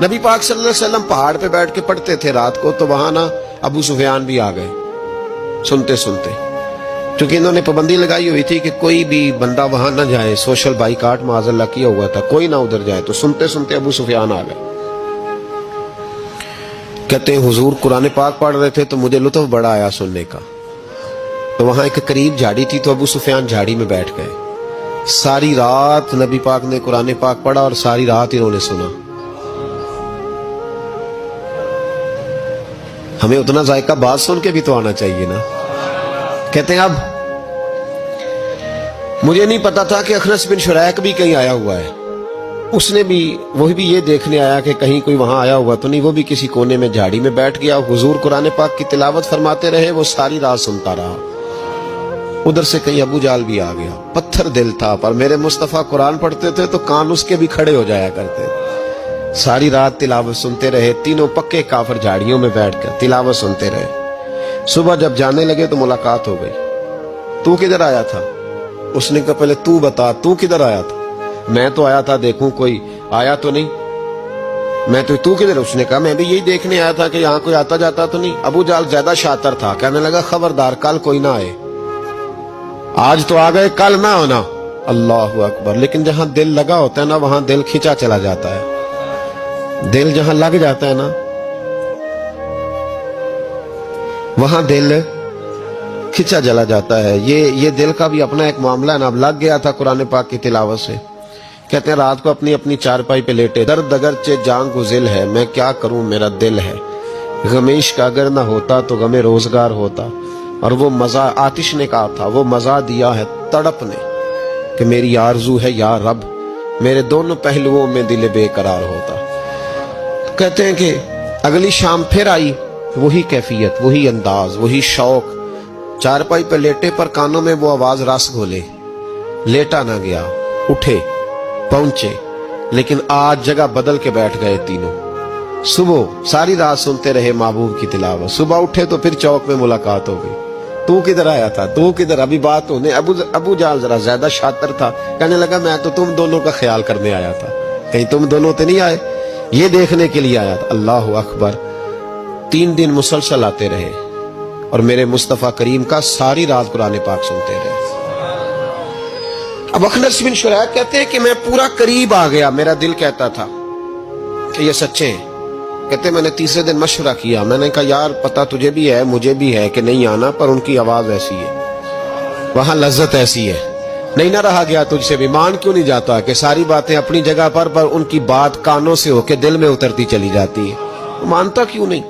نبی پاک صلی اللہ علیہ وسلم پہاڑ پہ بیٹھ کے پڑھتے تھے رات کو، تو وہاں نا ابو سفیان بھی آ گئے سنتے سنتے، کیونکہ انہوں نے پابندی لگائی ہوئی تھی کہ کوئی بھی بندہ وہاں نہ جائے، سوشل بائیکاٹ معاذ اللہ کیا ہوا تھا، کوئی نہ ادھر جائے، تو سنتے سنتے ابو سفیان آ گئے۔ کہتے ہیں حضور قرآن پاک پڑھ رہے تھے تو مجھے لطف بڑا آیا سننے کا، تو وہاں ایک قریب جھاڑی تھی، تو ابو سفیان جھاڑی میں بیٹھ گئے۔ ساری رات نبی پاک نے قرآن پاک پڑھا اور ساری رات انہوں نے سنا۔ ہمیں اتنا ذائقہ بات سن کے بھی تو آنا چاہیے نا۔ کہتے ہیں اب مجھے نہیں پتا تھا کہ اخنس بن شریک بھی کہیں آیا ہوا ہے، اس نے بھی وہی بھی یہ دیکھنے آیا کہ کہیں کوئی وہاں آیا ہوا تو نہیں، وہ بھی کسی کونے میں جھاڑی میں بیٹھ گیا۔ حضور قرآن پاک کی تلاوت فرماتے رہے، وہ ساری رات سنتا رہا۔ ادھر سے کہیں ابو جال بھی آ گیا، پتھر دل تھا، پر میرے مصطفیٰ قرآن پڑھتے تھے تو کان اس کے بھی کھڑے ہو جایا کرتے۔ ساری رات تلاوت سنتے رہے، تینوں پکے کافر جھاڑیوں میں بیٹھ کر تلاوت سنتے رہے۔ صبح جب جانے لگے تو ملاقات ہو گئی۔ تو کدھر آیا تھا؟ اس نے کہا پہلے تو بتا، تو کدھر آیا تھا؟ میں تو آیا تھا دیکھوں کوئی آیا تو نہیں، میں تو کدھر؟ اس نے کہا میں بھی یہی دیکھنے آیا تھا کہ یہاں کوئی آتا جاتا تو نہیں۔ ابو جال زیادہ شاطر تھا، کہنے لگا خبردار کل کوئی نہ آئے، آج تو آ گئے کل نہ ہونا۔ اللہ اکبر۔ لیکن جہاں دل لگا ہوتا ہے نا وہاں دل کھینچا چلا جاتا ہے، دل جہاں لگ جاتا ہے نا وہاں دل کھینچا چلا جاتا ہے۔ یہ دل کا بھی اپنا ایک معاملہ ہے نا۔ اب لگ گیا تھا قرآن پاک کی تلاوت سے۔ کہتے ہیں رات کو اپنی چارپائی پہ لیٹے، درد اگرچہ جان کو ذل ہے، میں کیا کروں میرا دل ہے، غمیش کا اگر نہ ہوتا تو غم روزگار ہوتا۔ اور وہ مزہ آتش نے کہا تھا، وہ مزہ دیا ہے تڑپ نے کہ میری آرزو ہے یا رب میرے دونوں پہلوؤں میں دل بے قرار ہوتا۔ کہتے ہیں کہ اگلی شام پھر آئی، وہی کیفیت، وہی انداز، وہی شوق۔ چارپائی پہ لیٹے پر کانوں میں وہ آواز رس گھولے، لیٹا نہ گیا، اٹھے پہنچے، لیکن آج جگہ بدل کے بیٹھ گئے تینوں۔ صبح ساری رات سنتے رہے محبوب کی تلاوت، صبح اٹھے تو پھر چوک میں ملاقات ہو گئی۔ تو کدھر آیا تھا؟ تو کدھر؟ ابھی بات ہونے۔ ابو جال ذرا زیادہ شاطر تھا، کہنے لگا میں تو تم دونوں کا خیال کرنے آیا تھا، کہیں تم دونوں تو نہیں آئے، یہ دیکھنے کے لیے آیا تھا۔ اللہ اکبر۔ 3 دن مسلسل آتے رہے اور میرے مصطفیٰ کریم کا ساری رات قرآن پاک سنتے رہے۔ اب اخنس بن شریک کہتے ہیں کہ میں پورا قریب آ گیا، میرا دل کہتا تھا کہ یہ سچے ہیں۔ کہتے میں نے تیسرے دن مشورہ کیا، میں نے کہا یار پتہ تجھے بھی ہے مجھے بھی ہے کہ نہیں آنا، پر ان کی آواز ایسی ہے، وہاں لذت ایسی ہے، نہیں نہ رہا گیا تجھ سے بھی۔ مان کیوں نہیں جاتا کہ ساری باتیں اپنی جگہ پر ان کی بات کانوں سے ہو کے دل میں اترتی چلی جاتی ہے، مانتا کیوں نہیں؟